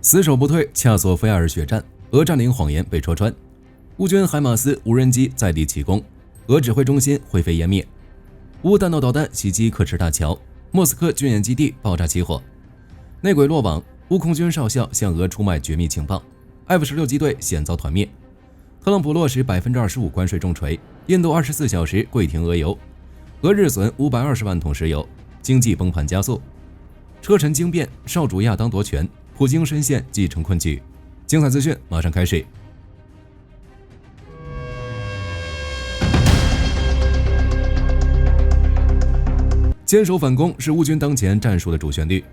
死守不退，恰索菲亚尔血战，俄占领谎言被戳穿。乌军海马斯无人机再立奇功，俄指挥中心灰飞烟灭。乌弹道导弹袭击克什大桥，莫斯科军演基地爆炸起火。内鬼落网，乌空军少校向俄出卖绝密情报。F-16机队险遭团灭。特朗普落实25%关税重锤，印度24小时跪停俄油。俄日损520万桶石油，经济崩盘加速。车臣惊变，少主亚当夺权，普京深陷继承困局。精彩资讯马上开始。坚守反攻是乌军当前战术的主旋律。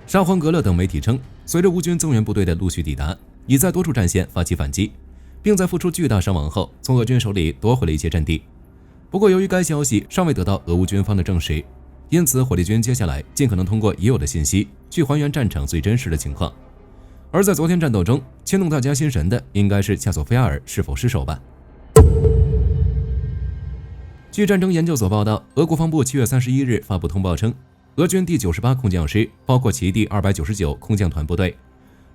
沙皇格勒等媒体称，随着乌军增援部队的陆续抵达，已在多处战线发起反击，并在付出巨大伤亡后，从俄军手里夺回了一些阵地。不过，由于该消息尚未得到俄乌军方的证实，因此火力军接下来尽可能通过已有的信息去还原战场最真实的情况。而在昨天战斗中，牵动大家心神的应该是恰索菲亚尔是否失守吧。据战争研究所报道，俄国防部7月31日发布通报称，俄军第98空降师包括其第299空降团部队，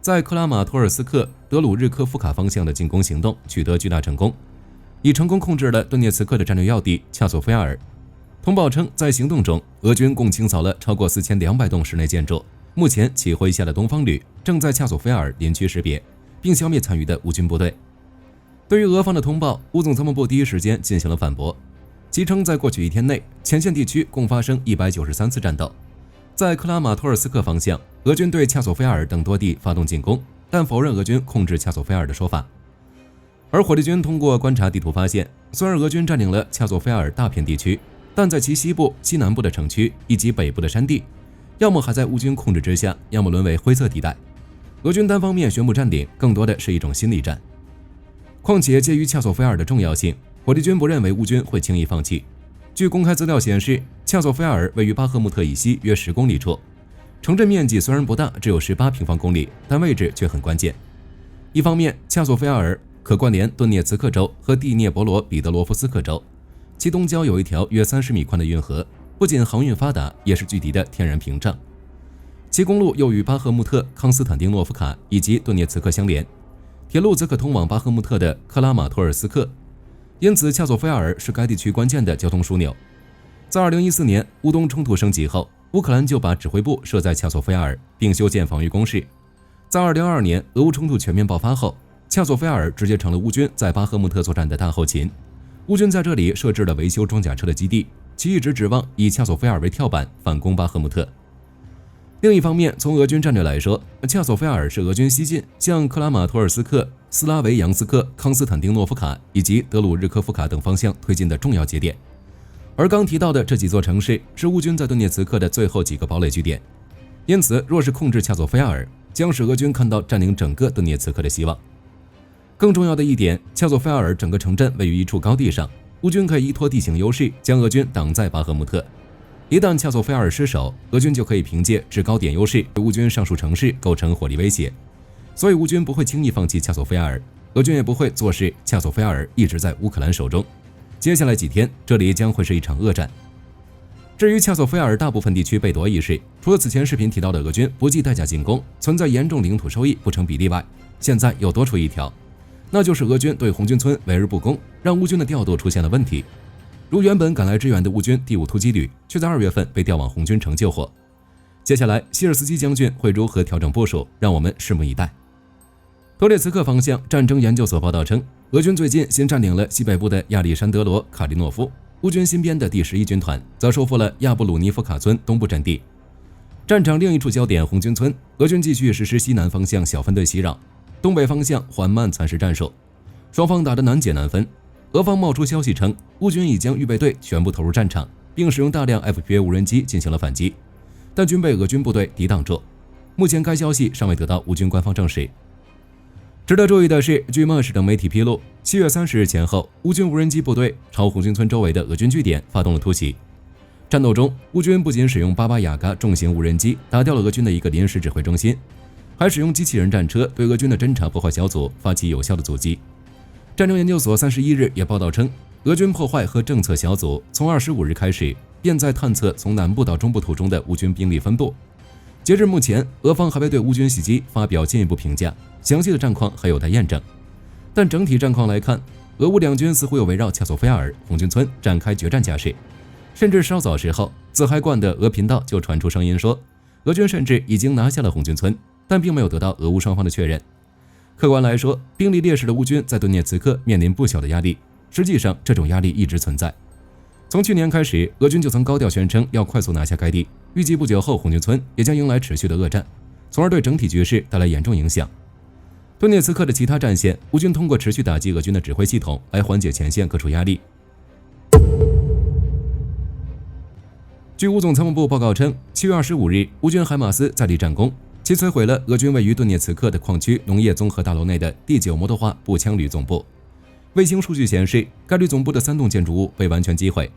在克拉马托尔斯克、德鲁日科夫卡方向的进攻行动取得巨大成功，已成功控制了顿涅茨克的战略要地恰索菲亚尔。通报称，在行动中，俄军共清扫了超过4200栋室内建筑。目前，其麾下的东方旅正在恰索菲亚尔林区识别，并消灭参与的乌军部队。对于俄方的通报，乌总参谋部第一时间进行了反驳，其称在过去一天内，前线地区共发生193次战斗。在克拉马托尔斯克方向，俄军对恰索菲亚尔等多地发动进攻，但否认俄军控制恰索菲亚尔的说法。而火力军通过观察地图发现，虽然俄军占领了恰索菲亚尔大片地区，但在其西部、西南部的城区以及北部的山地，要么还在乌军控制之下，要么沦为灰色地带。俄军单方面宣布占领，更多的是一种心理战。况且介于恰索菲亚尔的重要性，火力军不认为乌军会轻易放弃。据公开资料显示，恰索菲亚尔位于巴赫穆特以西约10公里处，城镇面积虽然不大，只有18平方公里，但位置却很关键。一方面，恰索菲亚尔可关联顿涅茨克州和第聂伯罗彼得罗夫斯克州，其东郊有一条约30米宽的运河，不仅航运发达，也是巨敌的天然屏障。其公路又与巴赫穆特、康斯坦丁诺夫卡以及顿涅茨克相连，铁路则可通往巴赫穆特的克拉马托尔斯克。因此，恰索菲亚尔是该地区关键的交通枢纽。在2014年乌东冲突升级后，乌克兰就把指挥部设在恰索菲亚尔，并修建防御工事。在2022年俄乌冲突全面爆发后，恰索菲亚尔直接成了乌军在巴赫穆特作战的大后勤。乌军在这里设置了维修装甲车的基地，其一直指望以恰索菲亚尔为跳板反攻巴赫穆特。另一方面，从俄军战略来说，恰索菲亚尔是俄军西进向克拉马托尔斯克、斯拉维扬斯克、康斯坦丁诺夫卡以及德鲁日科夫卡等方向推进的重要节点。而刚提到的这几座城市是乌军在顿涅茨克的最后几个堡垒据点，因此若是控制恰索菲亚尔，将使俄军看到占领整个顿涅茨克的希望。更重要的一点，恰索菲亚尔整个城镇位于一处高地上，乌军可以依托地形优势将俄军挡在巴赫穆特。一旦恰索菲亚尔失守，俄军就可以凭借制高点优势对乌军上述城市构成火力威胁。所以乌军不会轻易放弃恰索菲亚尔，俄军也不会坐视恰索菲亚尔一直在乌克兰手中。接下来几天，这里将会是一场恶战。至于恰索菲亚尔大部分地区被夺一事，除了此前视频提到的俄军不计代价进攻，存在严重领土收益不成比例外，现在又多出一条，那就是俄军对红军村围而不攻，让乌军的调度出现了问题。如原本赶来支援的乌军第5突击旅，却在2月份被调往红军城救火。接下来，希尔斯基将军会如何调整部署，让我们拭目以待。托列茨克方向，战争研究所报道称，俄军最近新占领了西北部的亚历山德罗卡利诺夫，乌军新编的第11军团则收复了亚布鲁尼夫卡村东部阵地。战场另一处焦点红军村，俄军继续实施西南方向小分队袭扰，东北方向缓慢蚕食战术，双方打得难解难分。俄方冒出消息称，乌军已将预备队全部投入战场，并使用大量 FPV 无人机进行了反击，但均被俄军部队抵挡住。目前该消息尚未得到乌军官方证实。值得注意的是，据默什等媒体披露，7月30日前后，乌军无人机部队朝红军村周围的俄军据点发动了突袭。战斗中，乌军不仅使用巴巴雅嘎重型无人机打掉了俄军的一个临时指挥中心，还使用机器人战车对俄军的侦察破坏小组发起有效的阻击。战争研究所31日也报道称，俄军破坏和政策小组从25日开始便在探测从南部到中部途中的乌军兵力分布，截至目前，俄方还未对乌军袭击发表进一步评价，详细的战况还有待验证。但整体战况来看，俄乌两军似乎有围绕恰索菲亚尔、红军村展开决战架势，甚至稍早时候，自嗨惯的俄频道就传出声音说，俄军甚至已经拿下了红军村，但并没有得到俄乌双方的确认。客观来说，兵力劣势的乌军在顿涅茨克面临不小的压力，实际上这种压力一直存在。从去年开始，俄军就曾高调宣称要快速拿下该地，预计不久后红军村也将迎来持续的恶战，从而对整体局势带来严重影响。顿涅茨克的其他战线，乌军通过持续打击俄军的指挥系统来缓解前线各处压力。据乌总参谋部报告称，7月25日，乌军海马斯再立战功，其摧毁了俄军位于顿涅茨克的矿区农业综合大楼内的第9摩托化步枪旅总部。卫星数据显示，该旅总部的3栋建筑物被完全击毁。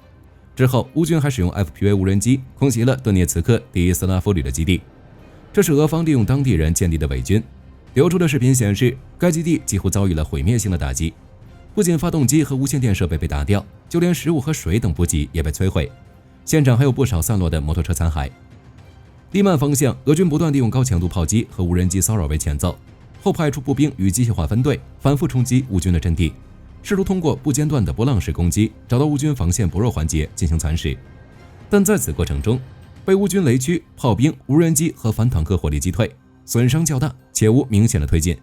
之后，乌军还使用 FPV 无人机空袭了顿涅茨克第1斯拉夫旅的基地，这是俄方利用当地人建立的伪军。流出的视频显示，该基地几乎遭遇了毁灭性的打击，不仅发动机和无线电设备被打掉，就连食物和水等补给也被摧毁，现场还有不少散落的摩托车残骸。利曼方向，俄军不断地用高强度炮击和无人机骚扰为前奏，后派出步兵与机械化分队反复冲击乌军的阵地，试图通过不间断的波浪式攻击找到乌军防线薄弱环节进行蚕食，但在此过程中被乌军雷区、炮兵、无人机和反坦克火力击退，损伤较大且无明显的推进。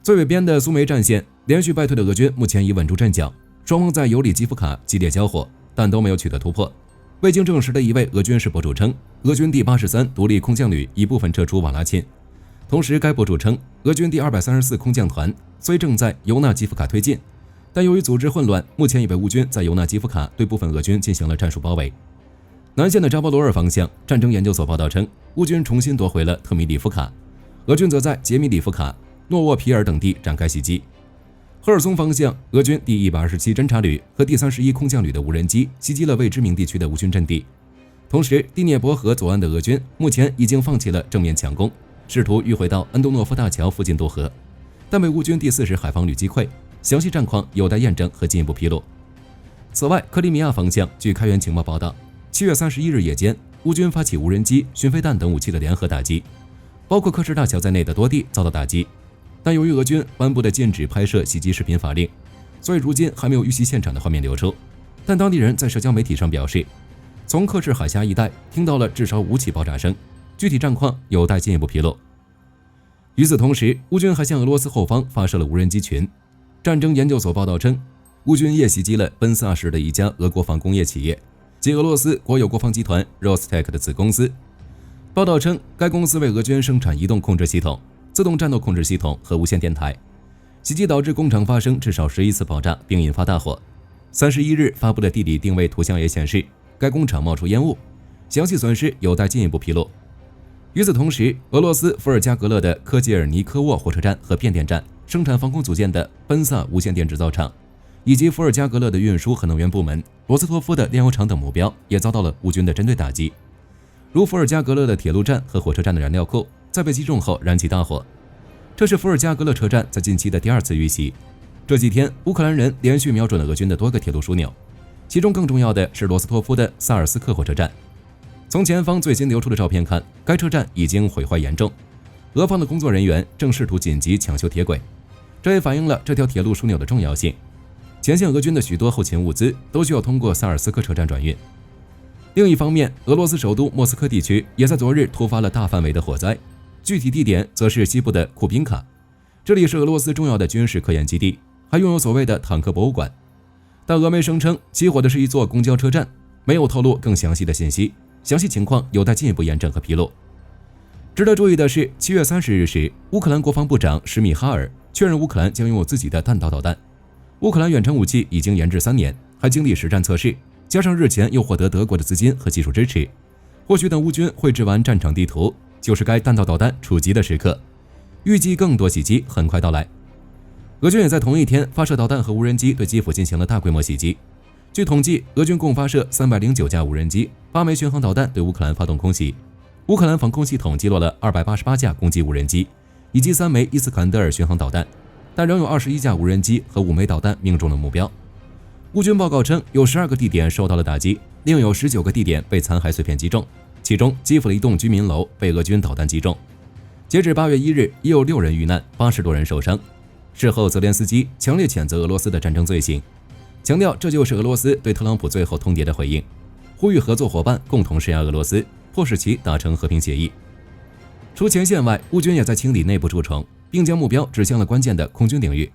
最北边的苏梅战线，连续败退的俄军目前已稳住阵脚，双方在尤里基夫卡激烈交火，但都没有取得突破。未经证实的一位俄军事博主称，俄军第83独立空降旅已部分撤出瓦拉钦。同时，该博主称，俄军第234空降团虽正在尤纳基夫卡推进，但由于组织混乱，目前已被乌军在尤纳基夫卡对部分俄军进行了战术包围。南线的扎波罗热方向，战争研究所报道称，乌军重新夺回了特米里夫卡，俄军则在杰米里夫卡、诺沃皮尔等地展开袭击。赫尔松方向，俄军第127侦察旅和第31空降旅的无人机袭击了未知名地区的乌军阵地。同时，第聂伯河左岸的俄军目前已经放弃了正面强攻，试图迂回到恩东诺夫大桥附近渡河，但被乌军第40海防旅击溃。详细战况有待验证和进一步披露。此外，克里米亚方向，据开源情报报道，7月31日夜间，乌军发起无人机、巡飞弹等武器的联合打击，包括克什大桥在内的多地遭到打击。但由于俄军颁布的禁止拍摄袭击视频法令，所以如今还没有遇袭现场的画面流出。但当地人在社交媒体上表示，从克什海峡一带听到了至少5起爆炸声，具体战况有待进一步披露。与此同时，乌军还向俄罗斯后方发射了无人机群。战争研究所报道称，乌军夜袭击了奔萨什的一家俄国防工业企业，即俄罗斯国有国防集团 Rostec 的子公司。报道称，该公司为俄军生产移动控制系统、自动战斗控制系统和无线电台。袭击导致工厂发生至少11次爆炸，并引发大火。31日发布的地理定位图像也显示，该工厂冒出烟雾，详细损失有待进一步披露。与此同时，俄罗斯伏尔加格勒的科杰尔尼科沃火车站和变电站、生产防空组件的奔萨无线电制造厂，以及伏尔加格勒的运输和能源部门、罗斯托夫的炼油厂等目标也遭到了乌军的针对打击。如伏尔加格勒的铁路站和火车站的燃料库在被击中后燃起大火，这是伏尔加格勒车站在近期的第2次遇袭。这几天，乌克兰人连续瞄准了俄军的多个铁路枢纽，其中更重要的是罗斯托夫的萨尔斯克火车站。从前方最新流出的照片看，该车站已经毁坏严重，俄方的工作人员正试图紧急抢修铁轨，这也反映了这条铁路枢纽的重要性。前线俄军的许多后勤物资都需要通过萨尔斯克车站转运。另一方面，俄罗斯首都莫斯科地区也在昨日突发了大范围的火灾，具体地点则是西部的库宾卡，这里是俄罗斯重要的军事科研基地，还拥有所谓的坦克博物馆。但俄媒声称起火的是一座公交车站，没有透露更详细的信息，详细情况有待进一步验证和披露。值得注意的是，7月30日时，乌克兰国防部长史米哈尔确认乌克兰将拥有自己的弹道导弹。乌克兰远程武器已经研制3年，还经历实战测试，加上日前又获得德国的资金和技术支持，或许等乌军绘制完战场地图，就是该弹道导弹触及的时刻。预计更多袭击很快到来。俄军也在同一天发射导弹和无人机对基辅进行了大规模袭击。据统计，俄军共发射309架无人机、8枚巡航导弹对乌克兰发动空袭。乌克兰防空系统击落了288架攻击无人机以及3枚伊斯坎德尔巡航导弹，但仍有21架无人机和5枚导弹命中了目标。乌军报告称，有12个地点受到了打击，另有19个地点被残骸碎片击中。其中基辅的一栋居民楼被俄军导弹击中。截至8月1日，已有6人遇难，80多人受伤。事后，泽连斯基强烈谴责俄罗斯的战争罪行，强调这就是俄罗斯对特朗普最后通牒的回应，呼吁合作伙伴共同施压俄罗斯，迫使其达成和平协议。除前线外，乌军也在清理内部蛀虫，并将目标指向了关键的空军领域。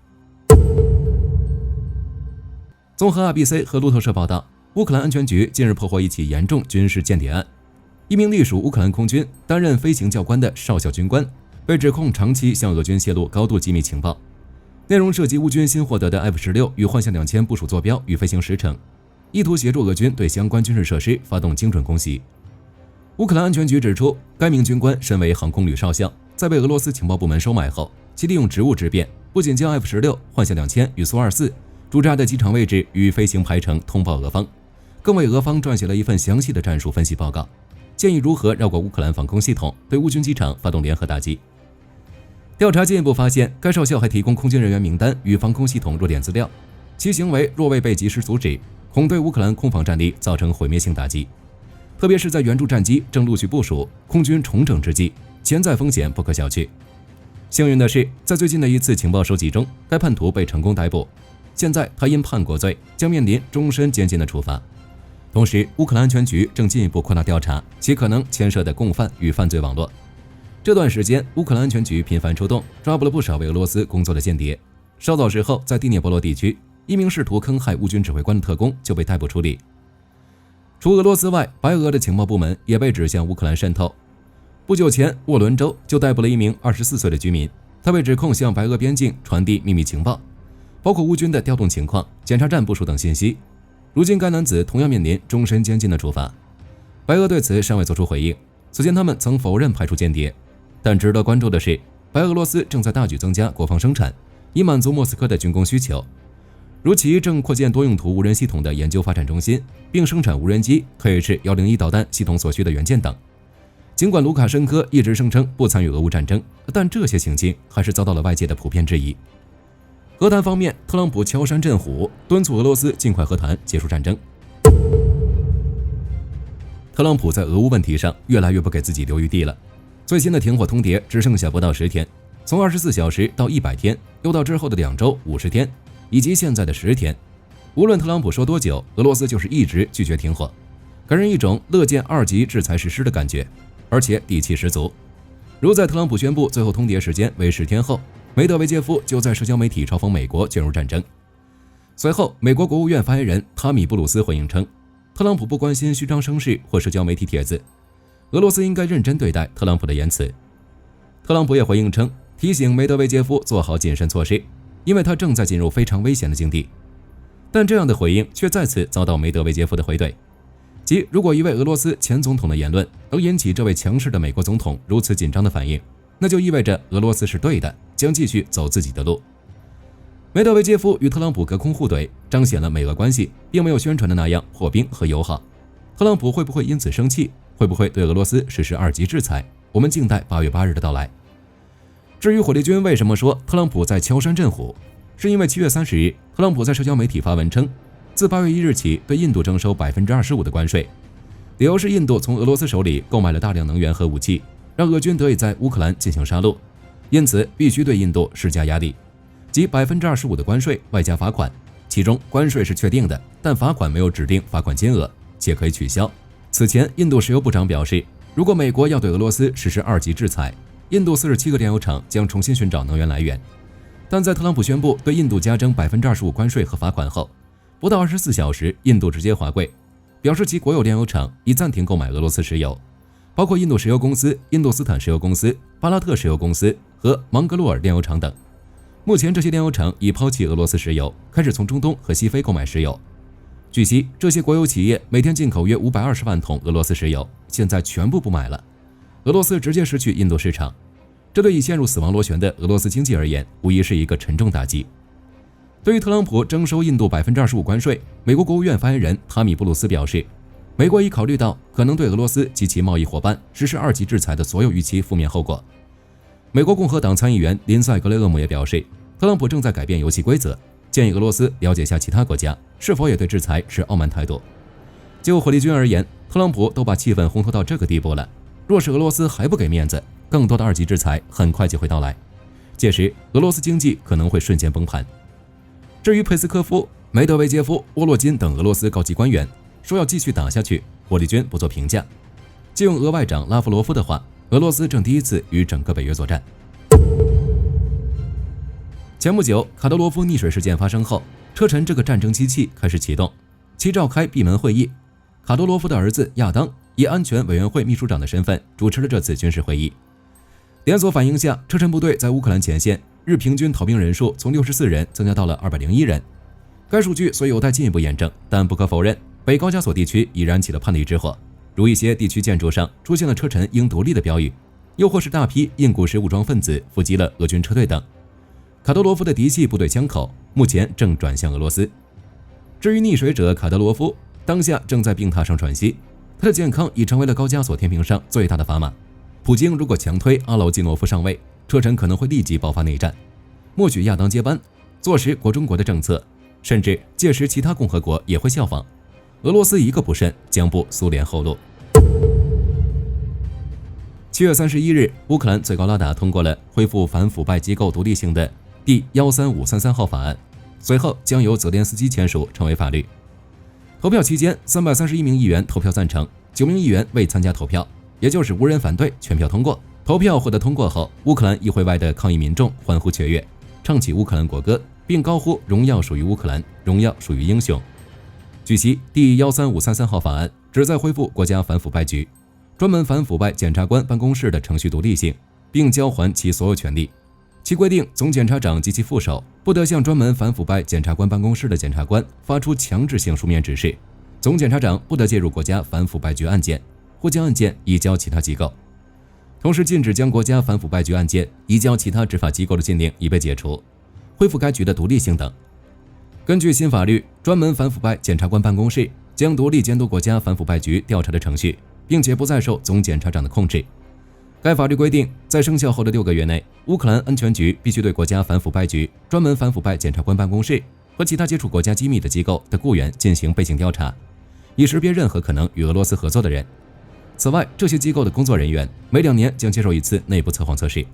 综合 RBC 和路透社报道，乌克兰安全局近日破获一起严重军事间谍案，一名隶属乌克兰空军、担任飞行教官的少校军官被指控长期向俄军泄露高度机密情报，内容涉及乌军新获得的 F-16与幻象2000部署坐标与飞行时程，意图协助俄军对相关军事设施发动精准攻击。乌克兰安全局指出，该名军官身为航空旅少校，在被俄罗斯情报部门收买后，其利用职务之便，不仅将 F-16、幻象2000与苏24驻扎的机场位置与飞行排程通报俄方，更为俄方撰写了一份详细的战术分析报告，建议如何绕过乌克兰防空系统，对乌军机场发动联合打击。调查进一步发现，该少校还提供空军人员名单与防空系统弱点资料，其行为若未被及时阻止，恐对乌克兰空防战力造成毁灭性打击。特别是在援助战机正陆续部署、空军重整之际，潜在风险不可小觑。幸运的是，在最近的一次情报收集中，该叛徒被成功逮捕。现在他因叛国罪将面临终身监禁的处罚。同时，乌克兰安全局正进一步扩大调查其可能牵涉的共犯与犯罪网络。这段时间，乌克兰安全局频繁出动，抓捕了不少为俄罗斯工作的间谍。稍早时候，在第聂伯罗地区，一名试图坑害乌军指挥官的特工就被逮捕处理。除俄罗斯外，白俄的情报部门也被指向乌克兰渗透。不久前，沃伦州就逮捕了一名24岁的居民，他被指控向白俄边境传递秘密情报，包括乌军的调动情况、检查站部署等信息。如今该男子同样面临终身监禁的处罚。白俄对此尚未作出回应，此前他们曾否认派出间谍。但值得关注的是，白俄罗斯正在大举增加国防生产，以满足莫斯科的军工需求。如其正扩建多用途无人系统的研究发展中心，并生产无人机、Kh-101导弹系统所需的元件等。尽管卢卡申科一直声称不参与俄乌战争，但这些行径还是遭到了外界的普遍质疑。和谈方面，特朗普敲山震虎，敦促俄罗斯尽快和谈结束战争。特朗普在俄乌问题上越来越不给自己留余地了。最新的停火通牒只剩下不到10天，从24小时到100天，又到之后的2周50天，以及现在的10天。无论特朗普说多久，俄罗斯就是一直拒绝停火，给人一种乐见2级制裁实施的感觉，而且底气十足。如在特朗普宣布最后通牒时间为10天后，梅德韦杰夫就在社交媒体嘲讽美国卷入战争。随后，美国国务院发言人塔米布鲁斯回应称，特朗普不关心虚张声势或社交媒体帖子，俄罗斯应该认真对待特朗普的言辞。特朗普也回应称，提醒梅德韦杰夫做好谨慎措施，因为他正在进入非常危险的境地。但这样的回应却再次遭到梅德韦杰夫的回怼，即如果一位俄罗斯前总统的言论能引起这位强势的美国总统如此紧张的反应，那就意味着俄罗斯是对的，将继续走自己的路。梅德韦杰夫与特朗普隔空互怼，彰显了美俄关系并没有宣传的那样破冰和友好。特朗普会不会因此生气？会不会对俄罗斯实施2级制裁？我们静待8月8日的到来。至于火力军为什么说特朗普在敲山震虎，是因为7月30日，特朗普在社交媒体发文称，自8月1日起对印度征收25%的关税，理由是印度从俄罗斯手里购买了大量能源和武器，让俄军得以在乌克兰进行杀戮，因此必须对印度施加压力，即25%的关税外加罚款，其中关税是确定的，但罚款没有指定罚款金额，且可以取消。此前，印度石油部长表示，如果美国要对俄罗斯实施2级制裁，印度47个炼油厂将重新寻找能源来源。但在特朗普宣布对印度加征25%关税和罚款后，不到24小时，印度直接滑跪，表示其国有炼油厂已暂停购买俄罗斯石油，包括印度石油公司、印度斯坦石油公司、巴拉特石油公司和芒格洛尔炼油厂等。目前，这些炼油厂已抛弃俄罗斯石油，开始从中东和西非购买石油。据悉，这些国有企业每天进口约520万桶俄罗斯石油，现在全部不买了。俄罗斯直接失去印度市场，这对已陷入死亡螺旋的俄罗斯经济而言，无疑是一个沉重打击。对于特朗普征收印度25%关税，美国国务院发言人塔米布鲁斯表示，美国已考虑到可能对俄罗斯及其贸易伙伴实施2级制裁的所有预期负面后果。美国共和党参议员林赛·格雷厄姆也表示，特朗普正在改变游戏规则，建议俄罗斯了解下其他国家是否也对制裁持傲慢态度。就火力军而言，特朗普都把气氛烘托到这个地步了，若是俄罗斯还不给面子，更多的二级制裁很快就会到来，届时俄罗斯经济可能会瞬间崩盘。至于佩斯科夫、梅德韦杰夫、沃洛金等俄罗斯高级官员说要继续打下去，火力军不做评价。借用俄外长拉夫罗夫的话，俄罗斯正第一次与整个北约作战。前不久，卡德罗夫溺水事件发生后，车臣这个战争机器开始启动，其召开闭门会议。卡德罗夫的儿子亚当以安全委员会秘书长的身份主持了这次军事会议。连锁反应下，车臣部队在乌克兰前线日平均逃兵人数从64人增加到了201人。该数据虽有待进一步验证，但不可否认，北高加索地区已燃起了叛逆之火，如一些地区建筑上出现了车臣应独立的标语，又或是大批印古什武装分子伏击了俄军车队等。卡德罗夫的嫡系部队枪口目前正转向俄罗斯。至于溺水者卡德罗夫，当下正在病榻上喘息，他的健康已成为了高加索天平上最大的砝码。普京如果强推阿劳季诺夫上位，车臣可能会立即爆发内战，默许亚当接班，坐实国中国的政策，甚至届时其他共和国也会效仿。俄罗斯一个不慎，将步苏联后路。7月31日，乌克兰最高拉达通过了恢复反腐败机构独立性的第13533号法案，随后将由泽连斯基签署成为法律。投票期间，331名议员投票赞成，9名议员未参加投票，也就是无人反对，全票通过。投票获得通过后，乌克兰议会外的抗议民众欢呼雀跃，唱起乌克兰国歌，并高呼荣耀属于乌克兰，荣耀属于英雄。据悉，第13533号法案旨在恢复国家反腐败局专门反腐败检察官办公室的程序独立性，并交还其所有权利。其规定，总检察长及其副手不得向专门反腐败检察官办公室的检察官发出强制性书面指示，总检察长不得介入国家反腐败局案件，或将案件移交其他机构。同时，禁止将国家反腐败局案件移交其他执法机构的禁令已被解除，恢复该局的独立性等。根据新法律，专门反腐败检察官办公室将独立监督国家反腐败局调查的程序，并且不再受总检察长的控制。该法律规定，在生效后的6个月内，乌克兰安全局必须对国家反腐败局专门反腐败检察官办公室和其他接触国家机密的机构的雇员进行背景调查，以识别任何可能与俄罗斯合作的人。此外，这些机构的工作人员每2年将接受一次内部测谎测试。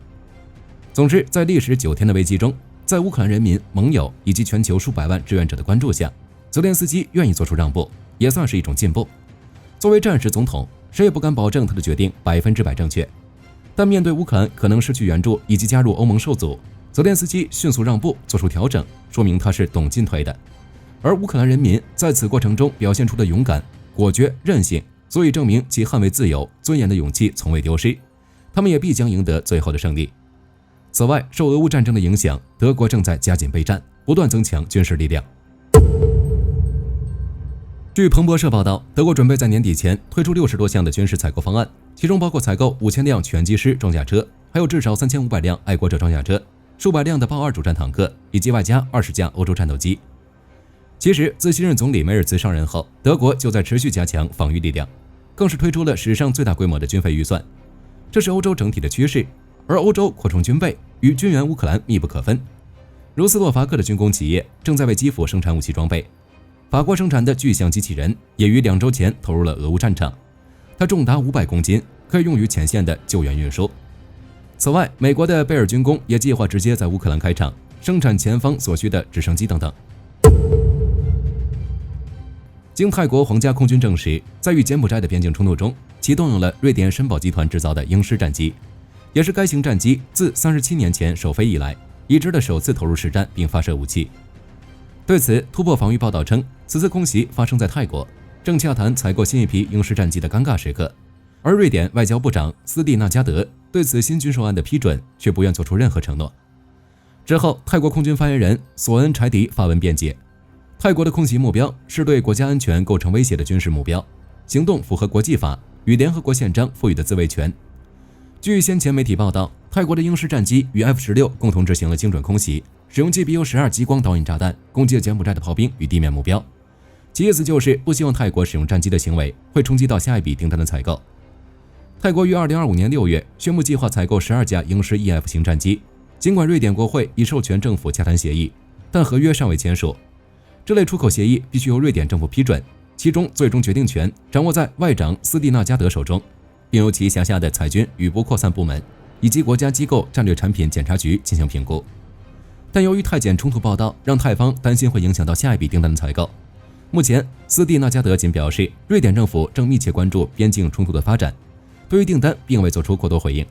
总之，在历时9天的危机中，在乌克兰人民、盟友以及全球数百万志愿者的关注下，泽连斯基愿意做出让步，也算是一种进步。作为战时总统，谁也不敢保证他的决定100%正确，但面对乌克兰可能失去援助以及加入欧盟受阻，泽连斯基迅速让步，做出调整，说明他是懂进退的。而乌克兰人民在此过程中表现出的勇敢、果决、韧性，足以证明其捍卫自由、尊严的勇气从未丢失，他们也必将赢得最后的胜利。此外，受俄乌战争的影响，德国正在加紧备战，不断增强军事力量。据彭博社报道，德国准备在年底前推出60多项的军事采购方案，其中包括采购5000辆拳击师装甲车，还有至少3500辆爱国者装甲车、数百辆的豹2主战坦克，以及外加20架欧洲战斗机。其实，自新任总理梅尔茨上任后，德国就在持续加强防御力量，更是推出了史上最大规模的军费预算，这是欧洲整体的趋势。而欧洲扩充军备与军援乌克兰密不可分。如斯洛伐克的军工企业正在为基辅生产武器装备，法国生产的巨象机器人也于2周前投入了俄乌战场，它重达500公斤，可以用于前线的救援运输。此外，美国的贝尔军工也计划直接在乌克兰开厂，生产前方所需的直升机等等。经泰国皇家空军证实，在与柬埔寨的边境冲突中，其动用了瑞典申宝集团制造的鹰狮战机，也是该型战机自37年前首飞以来，已知的首次投入实战并发射武器。对此，突破防御报道称，此次空袭发生在泰国，正洽谈采购新一批鹰狮战机的尴尬时刻。而瑞典外交部长斯蒂纳加德对此新军售案的批准却不愿做出任何承诺。之后，泰国空军发言人索恩柴迪发文辩解，泰国的空袭目标是对国家安全构成威胁的军事目标，行动符合国际法与联合国宪章赋予的自卫权。据先前媒体报道，泰国的鹰狮战机与 F-16共同执行了精准空袭，使用 GBU-12激光导引炸弹攻击了柬埔寨的炮兵与地面目标，其意思就是不希望泰国使用战机的行为会冲击到下一笔订单的采购。泰国于2025年6月宣布计划采购12架鹰狮 EF 型战机，尽管瑞典国会已授权政府洽谈协议，但合约尚未签署。这类出口协议必须由瑞典政府批准，其中最终决定权掌握在外长斯蒂纳加德手中，并由其辖下的采军与不扩散部门以及国家机构战略产品检查局进行评估。但由于泰检冲突报道，让泰方担心会影响到下一笔订单的采购。目前，斯蒂纳加德仅表示，瑞典政府正密切关注边境冲突的发展，对于订单并未做出过多回应。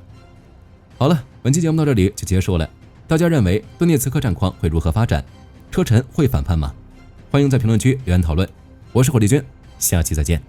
好了，本期节目到这里就结束了。大家认为顿涅茨克战况会如何发展？车臣会反叛吗？欢迎在评论区留言讨论。我是火力军，下期再见。